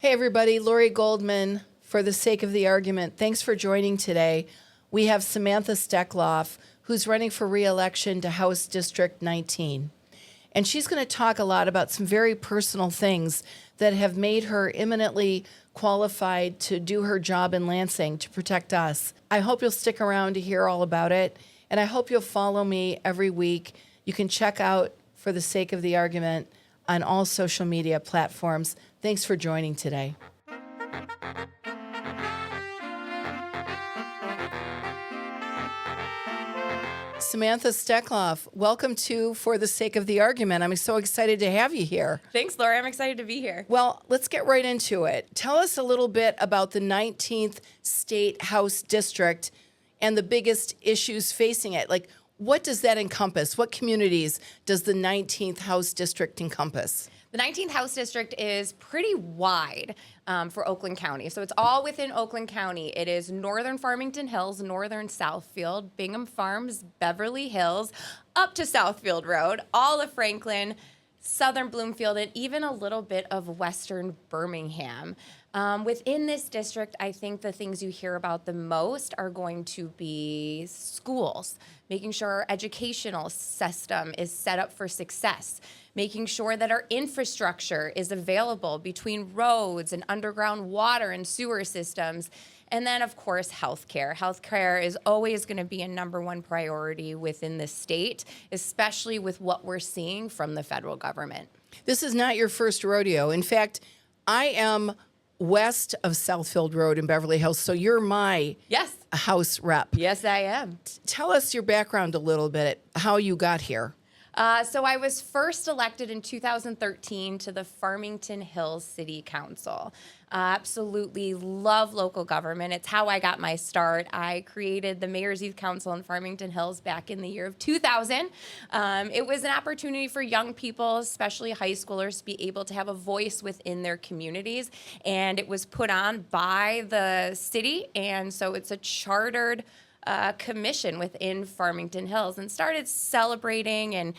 Hey everybody, Lori Goldman for the sake of the argument. Thanks for joining today. We have Samantha Steckloff, who's running for re-election to House District 19. And she's going to talk a lot about some very personal things that have made her eminently qualified to do her job in Lansing to protect us. I hope you'll stick around to hear all about it, and I hope you'll follow me every week. You can check out For the Sake of the Argument on all social media platforms. Thanks for joining today. Samantha Steckloff, welcome to For the Sake of the Argument. I'm so excited to have you here. Thanks, Laura. I'm excited to be here. Well, let's get right into it. Tell us a little bit about the 19th State House District and the biggest issues facing it. Like, what does that encompass? What communities does the 19th House District encompass? The 19th House District is pretty wide for Oakland County. So it's all within Oakland County. It is northern Farmington Hills, northern Southfield, Bingham Farms, Beverly Hills, up to Southfield Road, all of Franklin, southern Bloomfield, and even a little bit of western Birmingham. Within this district, I think the things you hear about the most are going to be schools, making sure our educational system is set up for success, making sure that our infrastructure is available between roads and underground water and sewer systems. And then, of course, healthcare. Healthcare is always going to be a number one priority within the state, especially with what we're seeing from the federal government. This is not your first rodeo. In fact, I am west of Southfield Road in Beverly Hills, so you're my House rep. Yes, I am. Tell us your background a little bit, how you got here. So I was first elected in 2013 to the Farmington Hills City Council. Absolutely love local government. It's how I got my start. I created the Mayor's Youth Council in Farmington Hills back in the year of 2000. It was an opportunity for young people, especially high schoolers, to be able to have a voice within their communities. And it was put on by the city. And so it's a chartered commission within Farmington Hills, and started celebrating and,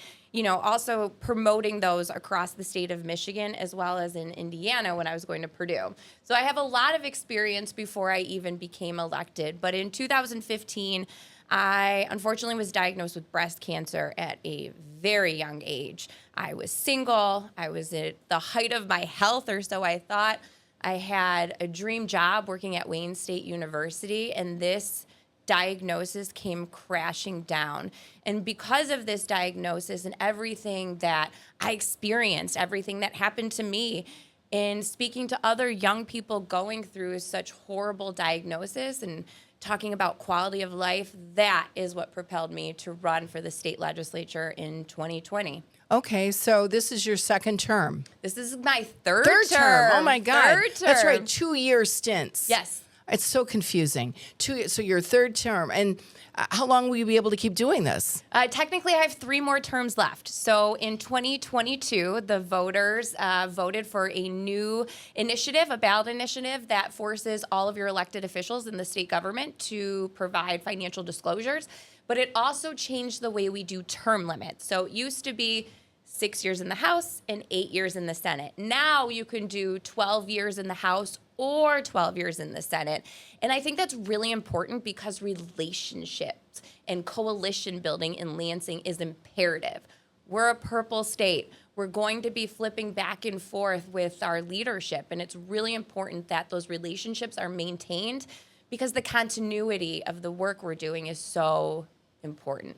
also promoting those across the state of Michigan as well as in Indiana when I was going to Purdue. So I have a lot of experience before I even became elected. But in 2015, I unfortunately was diagnosed with breast cancer at a very young age. I was single. I was at the height of my health, or so I thought. I had a dream job working at Wayne State University, and this diagnosis came crashing down. And because of this diagnosis and everything that I experienced, everything that happened to me, in speaking to other young people going through such horrible diagnosis and talking about quality of life, that is what propelled me to run for the state legislature in 2020. Okay, so this is your second term. This is my third term. Oh my God. Third term. That's right, 2-year stints. Yes. It's so confusing. So your third term, and how long will you be able to keep doing this? Technically, I have 3 more terms left. So in 2022, the voters voted for a new initiative, a ballot initiative that forces all of your elected officials in the state government to provide financial disclosures. But it also changed the way we do term limits. So it used to be 6 years in the House and 8 years in the Senate. Now you can do 12 years in the House or 12 years in the Senate. And I think that's really important because relationships and coalition building in Lansing is imperative. We're a purple state. We're going to be flipping back and forth with our leadership. And it's really important that those relationships are maintained because the continuity of the work we're doing is so important.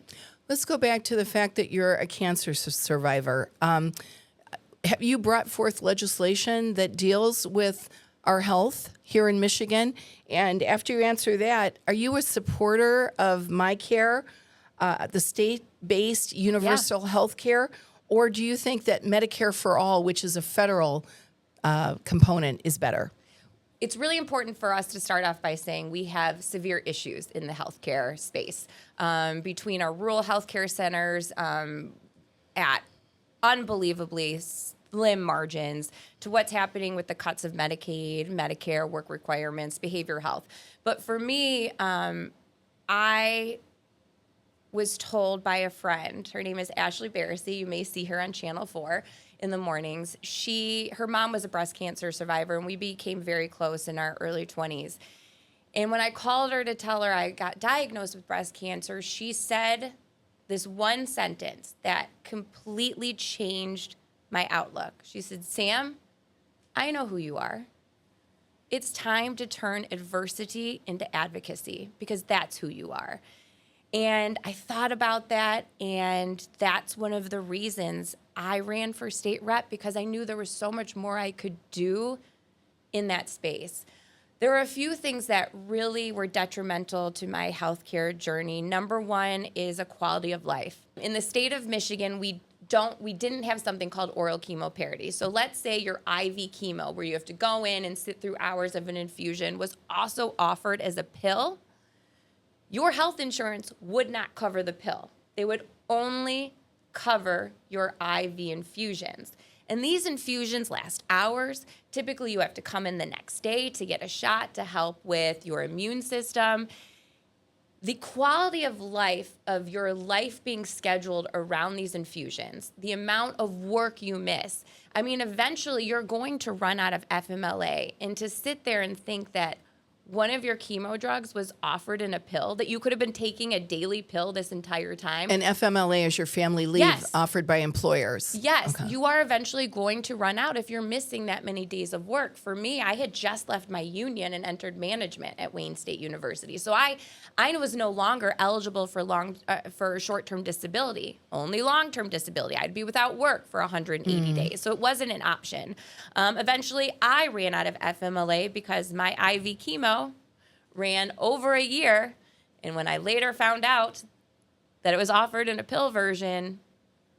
Let's go back to the fact that you're a cancer survivor. Have you brought forth legislation that deals with our health here in Michigan? And after you answer that, are you a supporter of MyCare, the state-based universal health care? Or do you think that Medicare for All, which is a federal component, is better? It's really important for us to start off by saying we have severe issues in the healthcare space between our rural healthcare centers at unbelievably slim margins to what's happening with the cuts of Medicaid, Medicare, work requirements, behavioral health. But for me, I was told by a friend, her name is Ashley Barrissey, you may see her on Channel 4, in the mornings. Her mom was a breast cancer survivor, and we became very close in our early 20s. And when I called her to tell her I got diagnosed with breast cancer, she said this one sentence that completely changed my outlook. She said, "Sam, I know who you are. It's time to turn adversity into advocacy, because that's who you are." And I thought about that, and that's one of the reasons I ran for state rep, because I knew there was so much more I could do in that space. There are a few things that really were detrimental to my healthcare journey. Number one is a quality of life. In the state of Michigan, we didn't have something called oral chemo parity. So let's say your IV chemo, where you have to go in and sit through hours of an infusion, was also offered as a pill. Your health insurance would not cover the pill. They would only cover your IV infusions. And these infusions last hours. Typically, you have to come in the next day to get a shot to help with your immune system. The quality of life of your life being scheduled around these infusions, the amount of work you miss. I mean, eventually you're going to run out of FMLA. And to sit there and think that one of your chemo drugs was offered in a pill, that you could have been taking a daily pill this entire time. And FMLA is your family leave Yes. offered by employers. Yes, Okay. you are eventually going to run out if you're missing that many days of work. For me, I had just left my union and entered management at Wayne State University. So I was no longer eligible for short-term disability, only long-term disability. I'd be without work for 180 days. So it wasn't an option. Eventually, I ran out of FMLA because my IV chemo ran over a year. And when I later found out that it was offered in a pill version,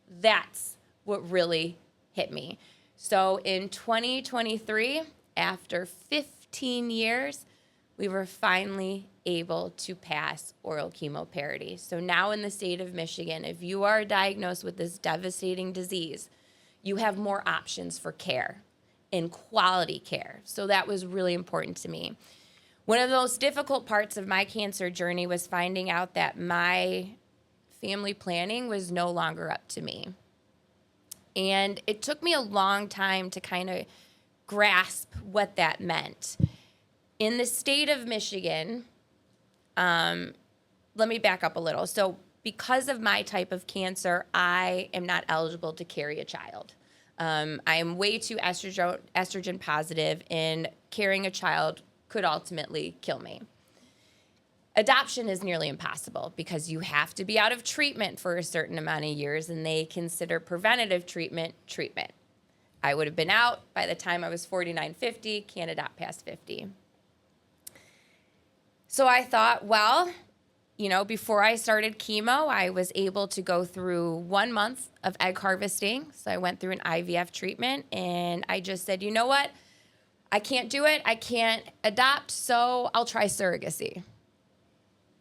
that's what really hit me. So in 2023, after 15 years, we were finally able to pass oral chemo parity. So now in the state of Michigan, if you are diagnosed with this devastating disease, you have more options for care and quality care. So that was really important to me. One of the most difficult parts of my cancer journey was finding out that my family planning was no longer up to me. And it took me a long time to kind of grasp what that meant. In the state of Michigan, let me back up a little. So because of my type of cancer, I am not eligible to carry a child. I am way too estrogen positive, and carrying a child could ultimately kill me. Adoption is nearly impossible because you have to be out of treatment for a certain amount of years, and they consider preventative treatment. I would have been out by the time I was 49, 50, can't adopt past 50. So I thought, well, before I started chemo, I was able to go through 1 month of egg harvesting. So I went through an IVF treatment, and I just said, you know what? I can't do it. I can't adopt, so I'll try surrogacy.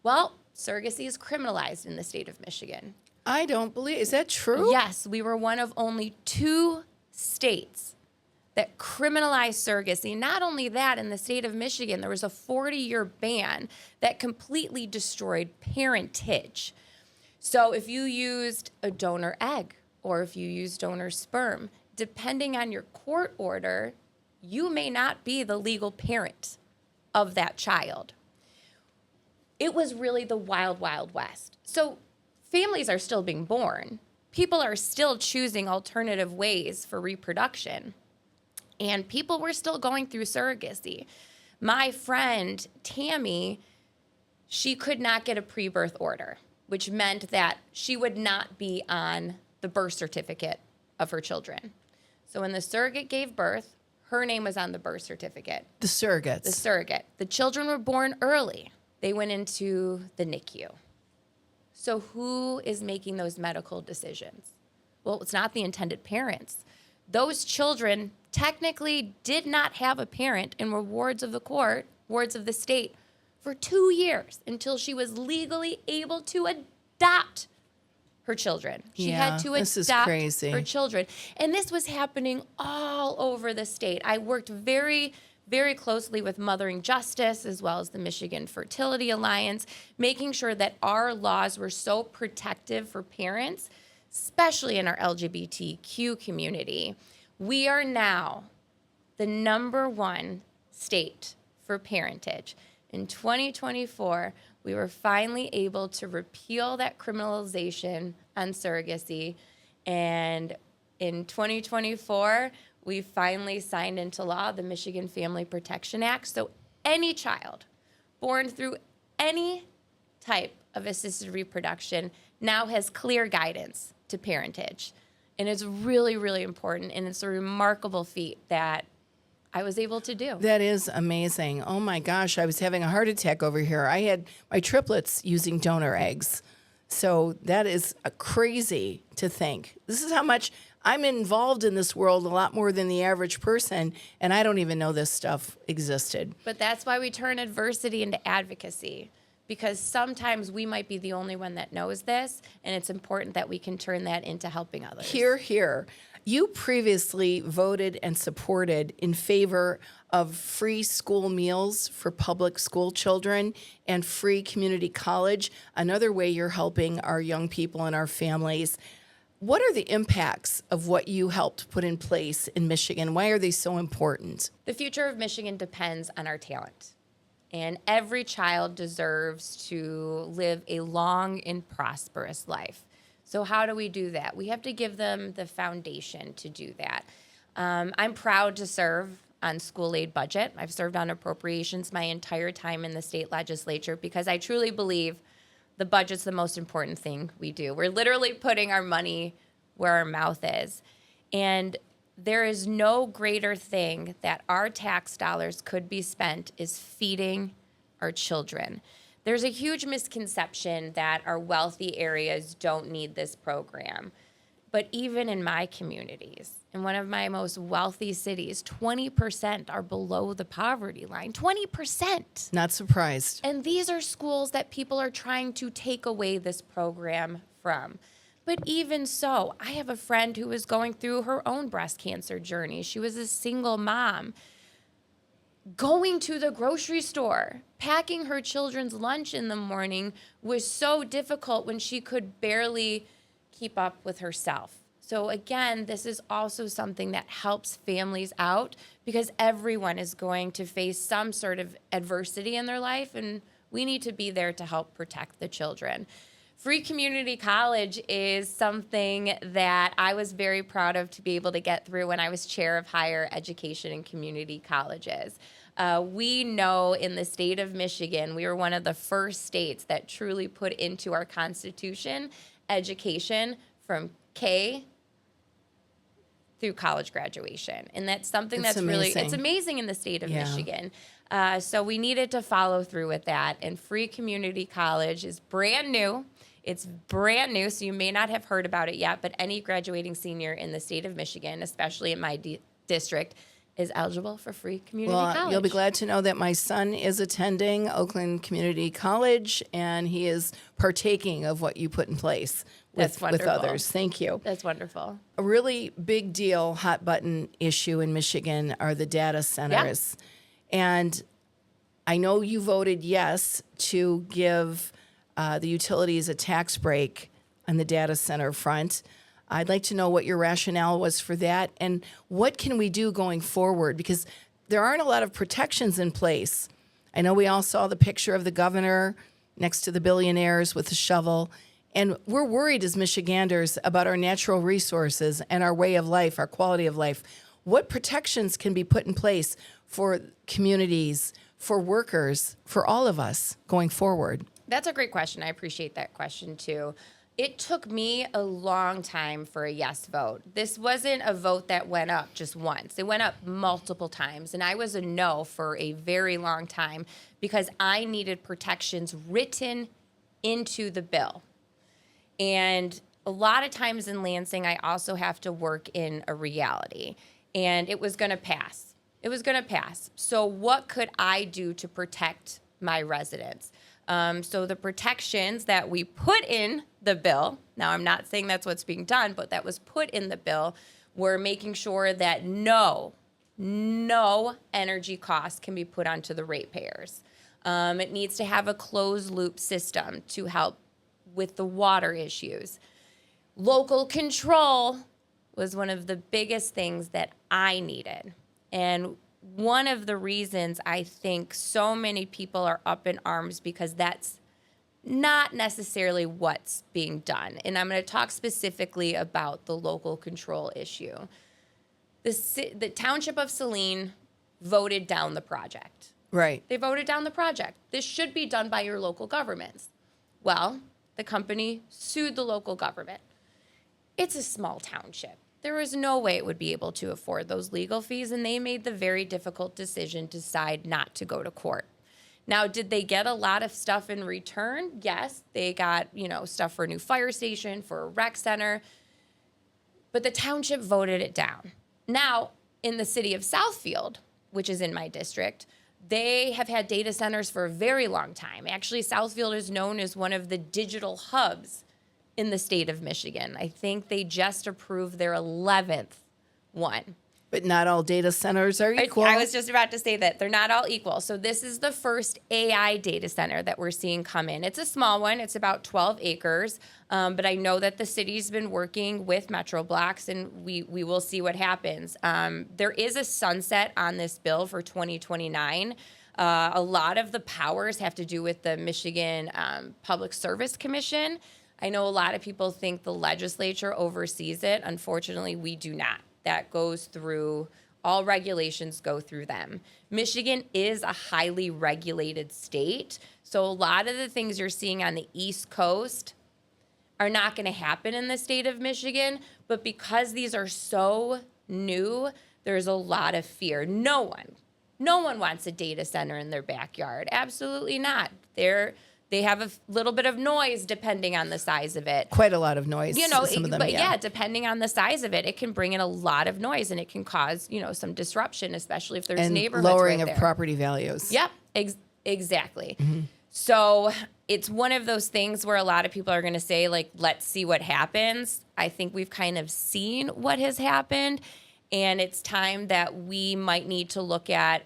Well, surrogacy is criminalized in the state of Michigan. I don't believe, is that true? Yes, we were one of only 2 states that criminalized surrogacy. Not only that, in the state of Michigan, there was a 40-year ban that completely destroyed parentage. So if you used a donor egg or if you used donor sperm, depending on your court order, you may not be the legal parent of that child. It was really the wild, wild west. So families are still being born. People are still choosing alternative ways for reproduction. And people were still going through surrogacy. My friend, Tammy, she could not get a pre-birth order, which meant that she would not be on the birth certificate of her children. So when the surrogate gave birth, her name was on the birth certificate. The surrogates. The surrogate. The children were born early. They went into the NICU. So who is making those medical decisions? Well, it's not the intended parents. Those children technically did not have a parent and were wards of the court, wards of the state, for 2 years until she was legally able to adopt her children. She had to this is adopt crazy. her children. And this was happening all over the state. I worked very, very closely with Mothering Justice as well as the Michigan Fertility Alliance, making sure that our laws were so protective for parents especially in our LGBTQ community. We are now the #1 state for parentage. In 2024, we were finally able to repeal that criminalization on surrogacy. And in 2024, we finally signed into law the Michigan Family Protection Act. So any child born through any type of assisted reproduction now has clear guidance to parentage. And it's really, really important. And it's a remarkable feat that I was able to do. That is amazing. Oh my gosh, I was having a heart attack over here. I had my triplets using donor eggs. So that is crazy to think. This is how much I'm involved in this world, a lot more than the average person, and I don't even know this stuff existed. But that's why we turn adversity into advocacy, because sometimes we might be the only one that knows this, and it's important that we can turn that into helping others. Hear, hear. You previously voted and supported in favor of free school meals for public school children and free community college, another way you're helping our young people and our families. What are the impacts of what you helped put in place in Michigan? Why are they so important? The future of Michigan depends on our talent. And every child deserves to live a long and prosperous life. So how do we do that? We have to give them the foundation to do that. I'm proud to serve on school aid budget. I've served on appropriations my entire time in the state legislature because I truly believe the budget's the most important thing we do. We're literally putting our money where our mouth is. And there is no greater thing that our tax dollars could be spent is feeding our children. There's a huge misconception that our wealthy areas don't need this program. But even in my communities, in one of my most wealthy cities, 20% are below the poverty line. 20%. Not surprised. And these are schools that people are trying to take away this program from. But even so, I have a friend who was going through her own breast cancer journey. She was a single mom. Going to the grocery store, packing her children's lunch in the morning was so difficult when she could barely keep up with herself. So again, this is also something that helps families out because everyone is going to face some sort of adversity in their life, and we need to be there to help protect the children. Free community college is something that I was very proud of to be able to get through when I was chair of higher education and community colleges. We know in the state of Michigan, we were one of the first states that truly put into our Constitution education from K through college graduation. And that's something that's amazing. really, it's amazing in the state of Michigan. So we needed to follow through with that. And free community college is brand new. It's brand new, so you may not have heard about it yet, but any graduating senior in the state of Michigan, especially in my district, is eligible for free community college. You'll be glad to know that my son is attending Oakland Community College, and he is partaking of what you put in place with others. Thank you. That's wonderful. A really big deal, hot button issue in Michigan are the data centers. And I know you voted yes to give the utilities a tax break on the data center front. I'd like to know what your rationale was for that and what can we do going forward, because there aren't a lot of protections in place. I know we all saw the picture of the governor next to the billionaires with a shovel, and we're worried as Michiganders about our natural resources and our way of life, our quality of life. What protections can be put in place for communities, for workers, for all of us going forward? That's a great question. I appreciate that question, too. It took me a long time for a yes vote. This wasn't a vote that went up just once. It went up multiple times, and I was a no for a very long time because I needed protections written into the bill. And a lot of times in Lansing, I also have to work in a reality, and it was going to pass. It was going to pass. So what could I do to protect my residents? So the protections that we put in the bill, now I'm not saying that's what's being done, but that was put in the bill, were making sure that no energy costs can be put onto the ratepayers. It needs to have a closed loop system to help with the water issues. Local control was one of the biggest things that I needed. And one of the reasons I think so many people are up in arms, because that's not necessarily what's being done. And I'm going to talk specifically about the local control issue. The Township of Saline voted down the project. Right. They voted down the project. This should be done by your local governments. Well, the company sued the local government. It's a small township. There was no way it would be able to afford those legal fees, and they made the very difficult decision to decide not to go to court. Now, did they get a lot of stuff in return? Yes, they got, stuff for a new fire station, for a rec center, but the township voted it down. Now, in the city of Southfield, which is in my district, they have had data centers for a very long time. Actually, Southfield is known as one of the digital hubs in the state of Michigan. I think they just approved their 11th one. But not all data centers are equal. I was just about to say that. They're not all equal. So this is the first AI data center that we're seeing come in. It's a small one. It's about 12 acres. But I know that the city's been working with Metro Blocks, and we will see what happens. There is a sunset on this bill for 2029. A lot of the powers have to do with the Michigan Public Service Commission. I know a lot of people think the legislature oversees it. Unfortunately, we do not. That goes through, all regulations go through them. Michigan is a highly regulated state, so a lot of the things you're seeing on the East Coast are not going to happen in the state of Michigan, but because these are so new, there's a lot of fear. No one wants a data center in their backyard. Absolutely not. They have a little bit of noise depending on the size of it. Quite a lot of noise. Some of them, but yeah, depending on the size of it, it can bring in a lot of noise, and it can cause, some disruption, especially if there's and neighborhoods lowering right of there. property values. Yep, exactly. Mm-hmm. So it's one of those things where a lot of people are going to say, let's see what happens. I think we've kind of seen what has happened, and it's time that we might need to look at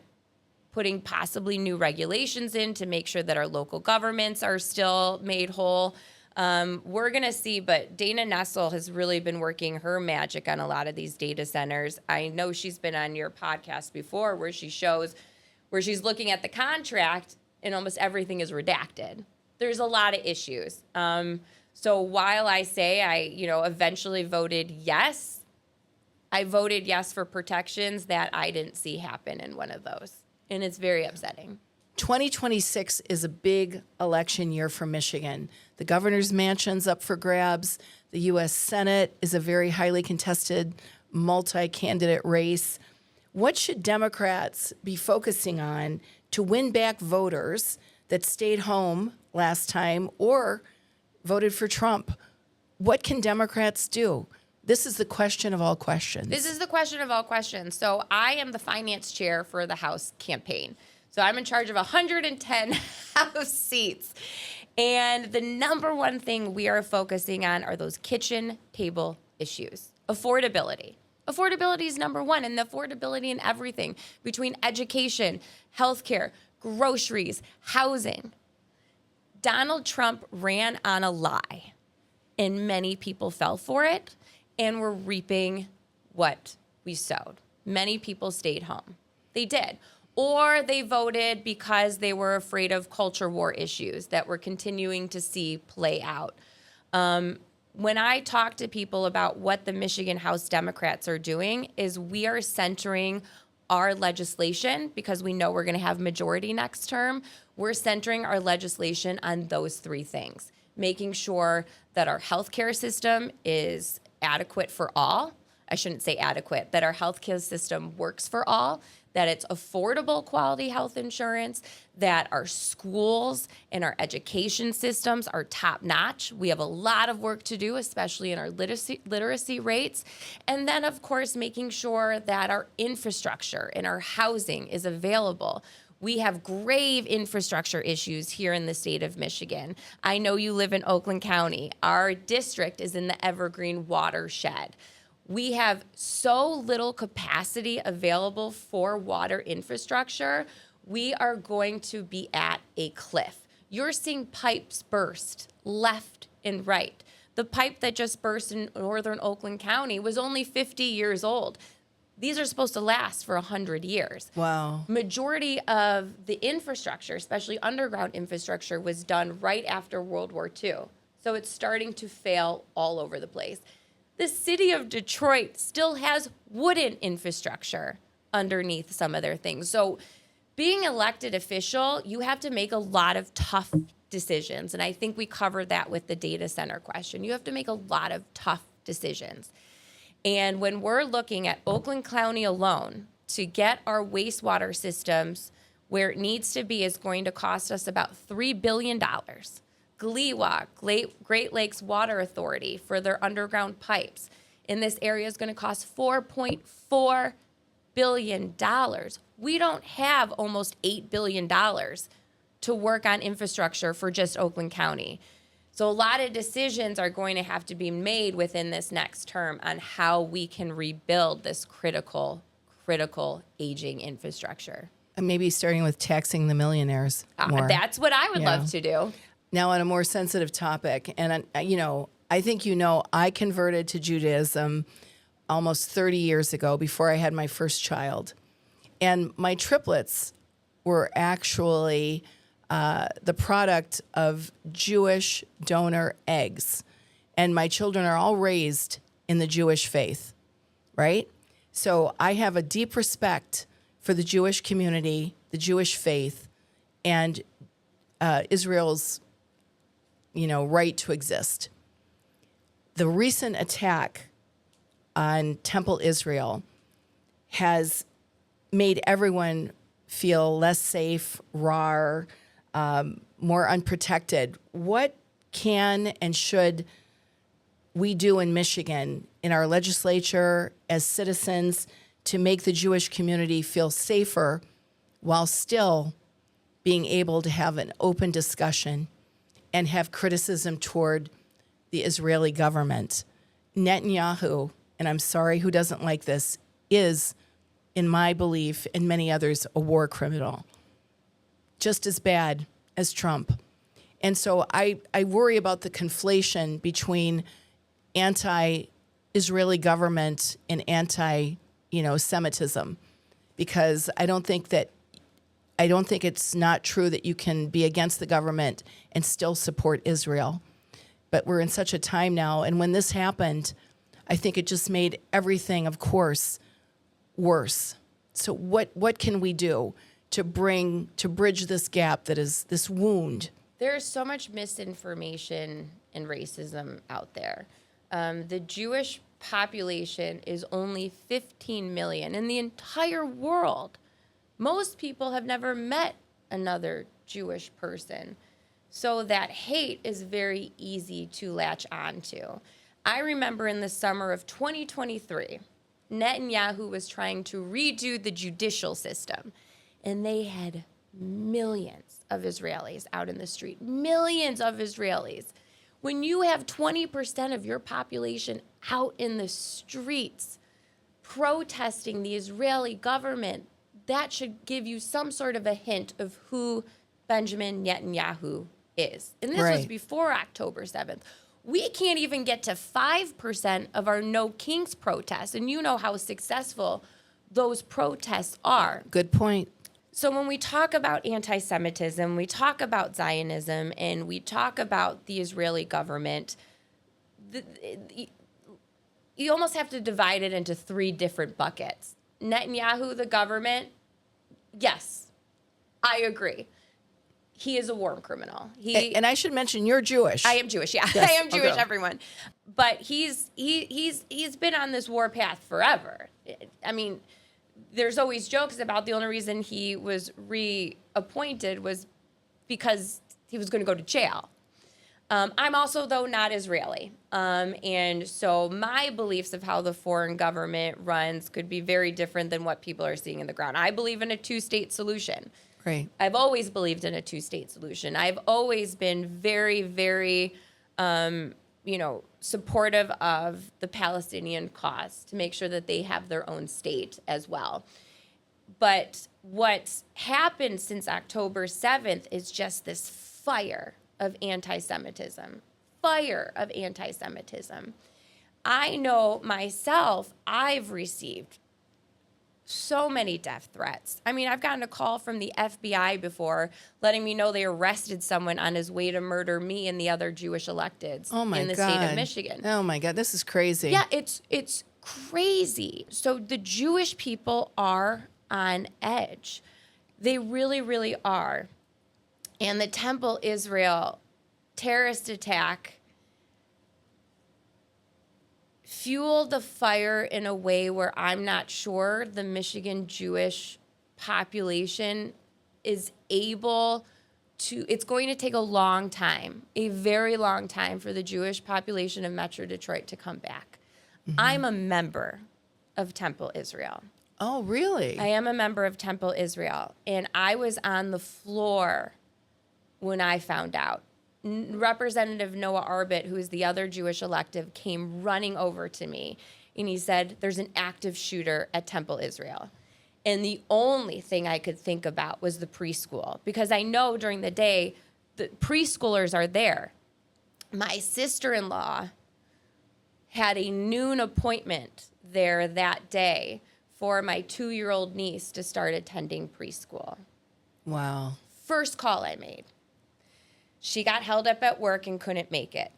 putting possibly new regulations in to make sure that our local governments are still made whole. We're going to see, but Dana Nessel has really been working her magic on a lot of these data centers. I know she's been on your podcast before where she's looking at the contract and almost everything is redacted. There's a lot of issues. So while I say I eventually voted yes, I voted yes for protections that I didn't see happen in one of those. And it's very upsetting. 2026 is a big election year for Michigan. The governor's mansion's up for grabs. The U.S. Senate is a very highly contested multi-candidate race. What should Democrats be focusing on to win back voters that stayed home last time or voted for Trump? What can Democrats do? This is the question of all questions. This is the question of all questions. So I am the finance chair for the House campaign. So I'm in charge of 110 House seats. And the number one thing we are focusing on are those kitchen table issues. Affordability. Affordability is number one, and the affordability in everything between education, healthcare, groceries, housing. Donald Trump ran on a lie, and many people fell for it. And we're reaping what we sowed. Many people stayed home. They did. Or they voted because they were afraid of culture war issues that we're continuing to see play out. When I talk to people about what the Michigan House Democrats are doing is we are centering our legislation, because we know we're going to have majority next term, we're centering our legislation on those three things. Making sure that our healthcare system is adequate for all. I shouldn't say adequate, that our healthcare system works for all, that it's affordable quality health insurance, that our schools and our education systems are top notch. We have a lot of work to do, especially in our literacy rates. And then, of course, making sure that our infrastructure and our housing is available. We have grave infrastructure issues here in the state of Michigan. I know you live in Oakland County. Our district is in the Evergreen watershed. We have so little capacity available for water infrastructure. We are going to be at a cliff. You're seeing pipes burst left and right. The pipe that just burst in northern Oakland County was only 50 years old. These are supposed to last for 100 years. Wow. Majority of the infrastructure, especially underground infrastructure, was done right after World War II. So it's starting to fail all over the place. The city of Detroit still has wooden infrastructure underneath some of their things. So being elected official, you have to make a lot of tough decisions. And I think we covered that with the data center question. You have to make a lot of tough decisions. And when we're looking at Oakland County alone, to get our wastewater systems where it needs to be is going to cost us about $3 billion. GLEWA, Great Lakes Water Authority, for their underground pipes in this area is going to cost $4.4 billion. We don't have almost $8 billion to work on infrastructure for just Oakland County. So a lot of decisions are going to have to be made within this next term on how we can rebuild this critical aging infrastructure. And maybe starting with taxing the millionaires more. That's what I would love to do. Now, on a more sensitive topic, and I think I converted to Judaism almost 30 years ago before I had my first child. And my triplets were actually the product of Jewish donor eggs. And my children are all raised in the Jewish faith, right? So I have a deep respect for the Jewish community, the Jewish faith, and Israel's, right to exist. The recent attack on Temple Israel has made everyone feel less safe, raw, more unprotected. What can and should we do in Michigan, in our legislature, as citizens, to make the Jewish community feel safer while still being able to have an open discussion and have criticism toward the Israeli government? Netanyahu, and I'm sorry who doesn't like this, is, in my belief and many others, a war criminal, just as bad as Trump. And so I worry about the conflation between anti-Israeli government and Semitism, because I don't think it's not true that you can be against the government and still support Israel. But we're in such a time now, and when this happened, I think it just made everything, of course, worse. So what can we do to bridge this gap that is this wound? There's so much misinformation and racism out there. The Jewish population is only 15 million in the entire world. Most people have never met another Jewish person. So that hate is very easy to latch onto. I remember in the summer of 2023, Netanyahu was trying to redo the judicial system, and they had millions of Israelis out in the street, millions of Israelis. When you have 20% of your population out in the streets protesting the Israeli government, that should give you some sort of a hint of who Benjamin Netanyahu is. And this was before October 7th. We can't even get to 5% of our No Kings protests, and you know how successful those protests are. Good point. So when we talk about anti-Semitism, we talk about Zionism, and we talk about the Israeli government, you almost have to divide it into three different buckets. Netanyahu, the government, yes, I agree. He is a war criminal. And I should mention, you're Jewish. I am Jewish, yeah. Yes. I am Jewish, okay. Everyone. But he's been on this war path forever. I mean, there's always jokes about the only reason he was reappointed was because he was going to go to jail. I'm also, though, not Israeli. And so my beliefs of how the foreign government runs could be very different than what people are seeing in the ground. I believe in a two-state solution. Right. I've always believed in a two-state solution. I've always been very, very, supportive of the Palestinian cause to make sure that they have their own state as well. But what's happened since October 7th is just this fire of anti-Semitism. fire of anti-Semitism. I know myself, I've received so many death threats. I mean, I've gotten a call from the FBI before letting me know they arrested someone on his way to murder me and the other Jewish electeds in the state of Michigan. Oh my God, this is crazy. Yeah, it's crazy. So the Jewish people are on edge. They really, really are. And the Temple Israel terrorist attack fueled the fire in a way where I'm not sure the Michigan Jewish population is able to, it's going to take a long time, a very long time for the Jewish population of Metro Detroit to come back. Mm-hmm. I'm a member of Temple Israel. Oh, really? I am a member of Temple Israel. And I was on the floor when I found out. Representative Noah Arbit, who is the other Jewish elective, came running over to me, and he said, there's an active shooter at Temple Israel. And the only thing I could think about was the preschool, because I know during the day, the preschoolers are there. My sister-in-law had a noon appointment there that day for my 2-year-old niece to start attending preschool. Wow. First call I made. She got held up at work and couldn't make it.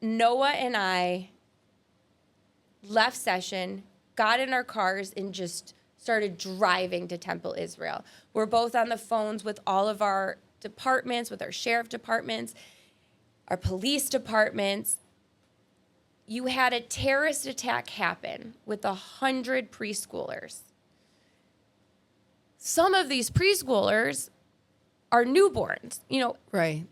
Noah and I left session, got in our cars, and just started driving to Temple Israel. We're both on the phones with all of our departments, with our sheriff departments, our police departments. You had a terrorist attack happen with 100 preschoolers. Some of these preschoolers are newborns. You know, right.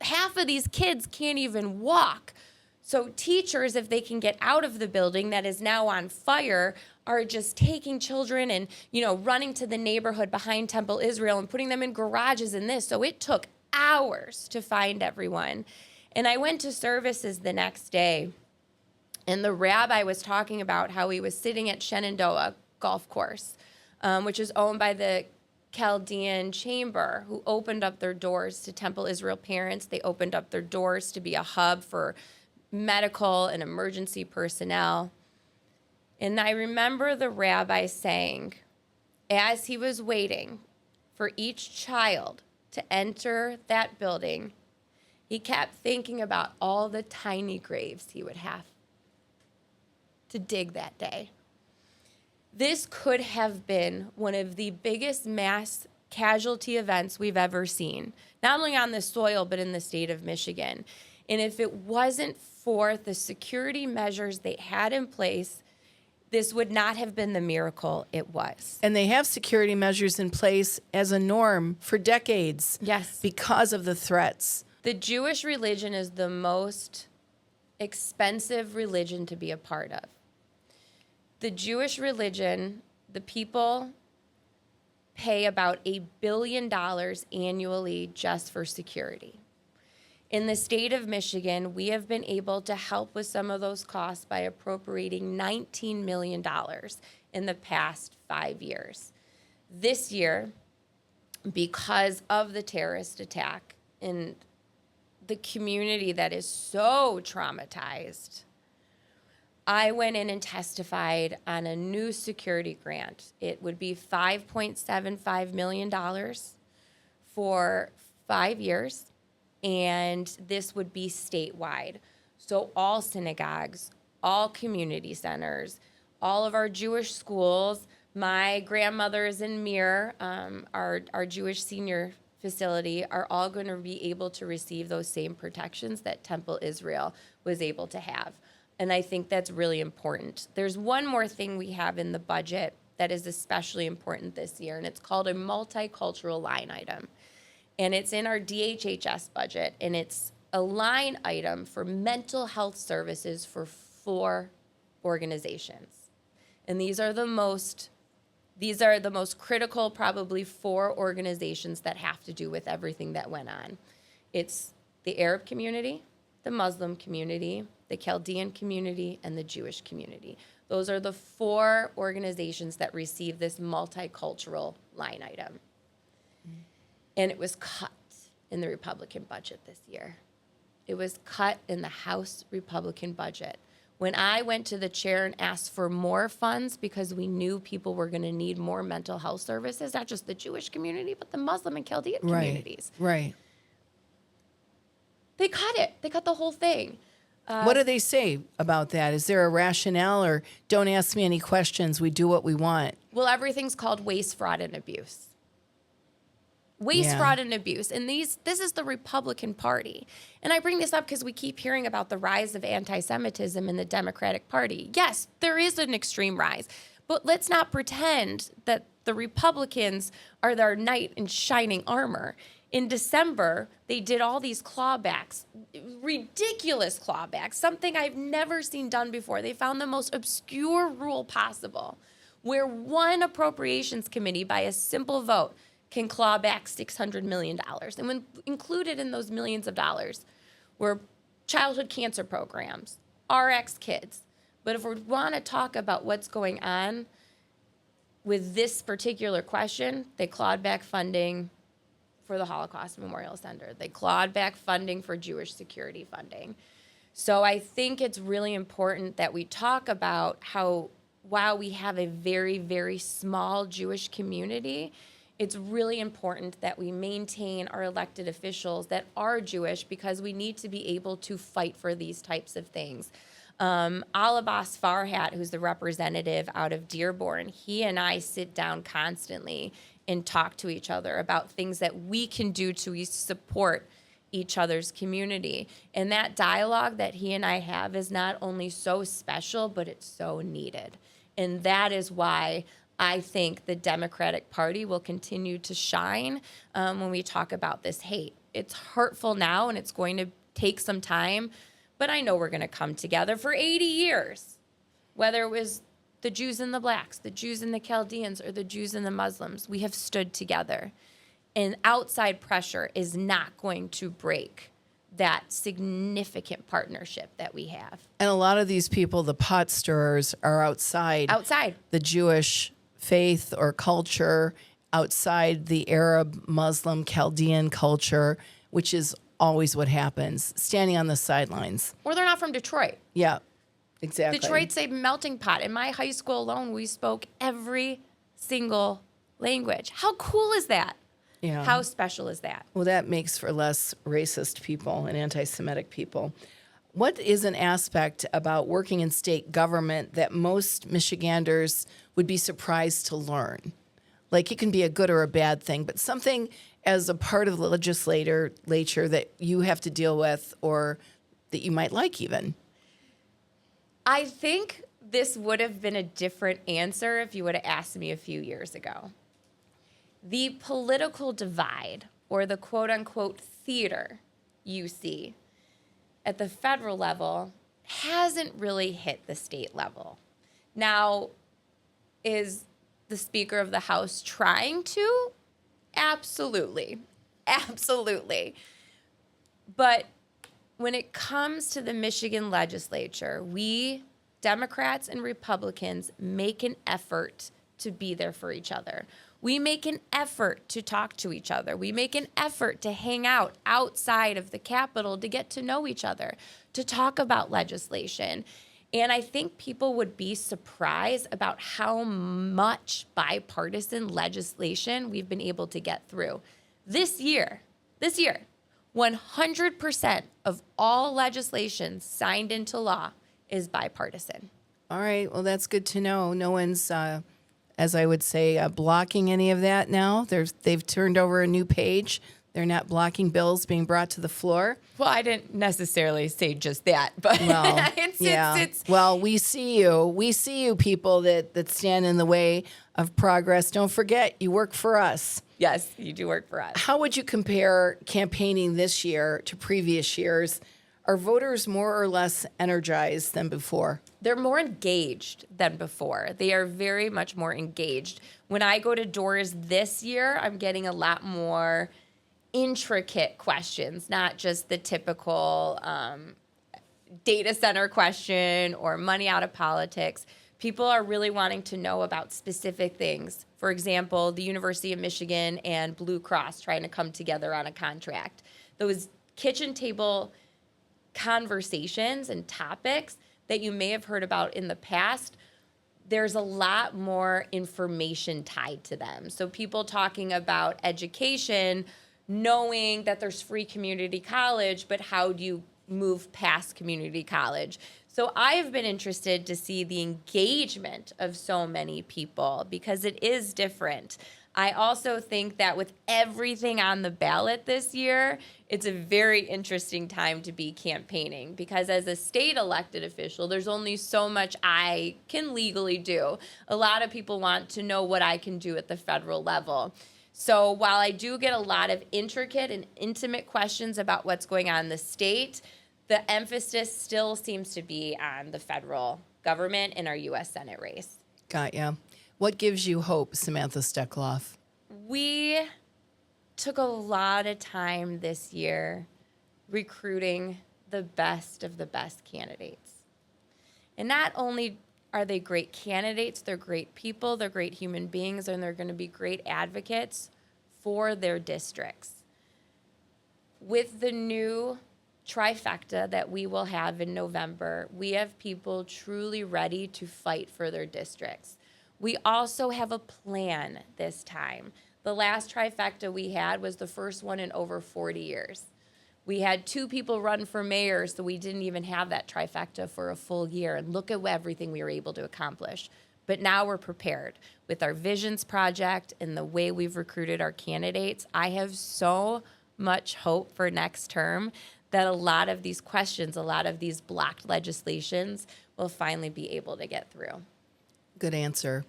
Half of these kids can't even walk. So teachers, if they can get out of the building that is now on fire, are just taking children and, you know, running to the neighborhood behind Temple Israel and putting them in garages and this. So it took hours to find everyone. And I went to services the next day, and the rabbi was talking about how he was sitting at Shenandoah Golf Course, which is owned by the Chaldean Chamber, who opened up their doors to Temple Israel parents. They opened up their doors to be a hub for medical and emergency personnel. And I remember the rabbi saying, as he was waiting for each child to enter that building, he kept thinking about all the tiny graves he would have to dig that day. This could have been one of the biggest mass casualty events we've ever seen, not only on the soil, but in the state of Michigan. And if it wasn't for the security measures they had in place, this would not have been the miracle it was. And they have security measures in place as a norm for decades. Yes. Because of the threats. The Jewish religion is the most expensive religion to be a part of. The Jewish religion, the people pay about $1 billion annually just for security. In the state of Michigan, we have been able to help with some of those costs by appropriating $19 million in the past 5 years. This year, because of the terrorist attack and the community that is so traumatized, I went in and testified on a new security grant. It would be $5.75 million for 5 years, and this would be statewide. So all synagogues, all community centers, all of our Jewish schools. My grandmother's in Mir, our Jewish senior facility, are all going to be able to receive those same protections that Temple Israel was able to have. And I think that's really important. There's one more thing we have in the budget that is especially important this year, and it's called a multicultural line item. And it's in our DHHS budget, and it's a line item for mental health services for 4 organizations. And these are the most critical, probably 4 organizations that have to do with everything that went on. It's the Arab community, the Muslim community, the Chaldean community, and the Jewish community. Those are the 4 organizations that receive this multicultural line item. And it was cut in the Republican budget this year. It was cut in the House Republican budget. When I went to the chair and asked for more funds because we knew people were going to need more mental health services, not just the Jewish community, but the Muslim and Chaldean communities. Right. They cut it. They cut the whole thing. What do they say about that? Is there a rationale, or don't ask me any questions, we do what we want? Well, everything's called waste, fraud, and abuse. Waste, fraud, and abuse. And this is the Republican Party. And I bring this up because we keep hearing about the rise of anti-Semitism in the Democratic Party. Yes, there is an extreme rise. But let's not pretend that the Republicans are their knight in shining armor. In December, they did all these clawbacks, ridiculous clawbacks, something I've never seen done before. They found the most obscure rule possible, where one appropriations committee, by a simple vote, can claw back $600 million. And when included in those millions of dollars were childhood cancer programs, RX kids. But if we want to talk about what's going on with this particular question, they clawed back funding for the Holocaust Memorial Center. They clawed back funding for Jewish security funding. So I think it's really important that we talk about how, while we have a very, very small Jewish community, it's really important that we maintain our elected officials that are Jewish, because we need to be able to fight for these types of things. Alabas Farhat, who's the representative out of Dearborn, he and I sit down constantly and talk to each other about things that we can do to support each other's community. And that dialogue that he and I have is not only so special, but it's so needed. And that is why I think the Democratic Party will continue to shine when we talk about this hate. It's hurtful now, and it's going to take some time, but I know we're going to come together. For 80 years, whether it was the Jews and the blacks, the Jews and the Chaldeans, or the Jews and the Muslims, we have stood together. And outside pressure is not going to break that significant partnership that we have. And a lot of these people, the pot stirrers, are outside the Jewish faith or culture, outside the Arab, Muslim, Chaldean culture, which is always what happens, standing on the sidelines. Or they're not from Detroit. Yeah, exactly. Detroit's a melting pot. In my high school alone, we spoke every single language. How cool is that? Yeah. How special is that? Well, that makes for less racist people and anti-Semitic people. What is an aspect about working in state government that most Michiganders would be surprised to learn? Like, it can be a good or a bad thing, but something as a part of the legislature that you have to deal with, or that you might like even. I think this would have been a different answer if you would have asked me a few years ago. The political divide, or the quote-unquote theater you see at the federal level, hasn't really hit the state level. Now, is the Speaker of the House trying to? Absolutely. Absolutely. But when it comes to the Michigan legislature, we, Democrats and Republicans, make an effort to be there for each other. We make an effort to talk to each other. We make an effort to hang out outside of the Capitol to get to know each other, to talk about legislation. And I think people would be surprised about how much bipartisan legislation we've been able to get through. This year, 100% of all legislation signed into law is bipartisan. All right, well, that's good to know. No one's, as I would say, blocking any of that now. They've turned over a new page. They're not blocking bills being brought to the floor. Well, I didn't necessarily say just that, but well, it's well, we see you. We see you, people that stand in the way of progress. Don't forget, you work for us. Yes, you do work for us. How would you compare campaigning this year to previous years? Are voters more or less energized than before? They're more engaged than before. They are very much more engaged. When I go to doors this year, I'm getting a lot more intricate questions, not just the typical data center question or money out of politics. People are really wanting to know about specific things. For example, the University of Michigan and Blue Cross trying to come together on a contract. Those kitchen table conversations and topics that you may have heard about in the past, there's a lot more information tied to them. So people talking about education, knowing that there's free community college, but how do you move past community college? So I have been interested to see the engagement of so many people because it is different. I also think that with everything on the ballot this year, it's a very interesting time to be campaigning because as a state elected official, there's only so much I can legally do. A lot of people want to know what I can do at the federal level. So while I do get a lot of intricate and intimate questions about what's going on in the state, the emphasis still seems to be on the federal government and our U.S. Senate race. Got ya. What gives you hope, Samantha Steckloff? We took a lot of time this year recruiting the best of the best candidates. And not only are they great candidates, they're great people, they're great human beings, and they're going to be great advocates for their districts. With the new trifecta that we will have in November, we have people truly ready to fight for their districts. We also have a plan this time. The last trifecta we had was the first one in over 40 years. We had 2 people run for mayor, so we didn't even have that trifecta for a full year. And look at everything we were able to accomplish. But now we're prepared with our Visions Project and the way we've recruited our candidates. I have so much hope for next term that a lot of these questions, a lot of these blocked legislations will finally be able to get through. Good answer.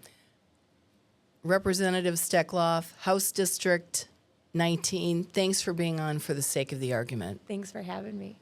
Representative Steckloff, House District 19, thanks for being on For the Sake of the Argument. Thanks for having me.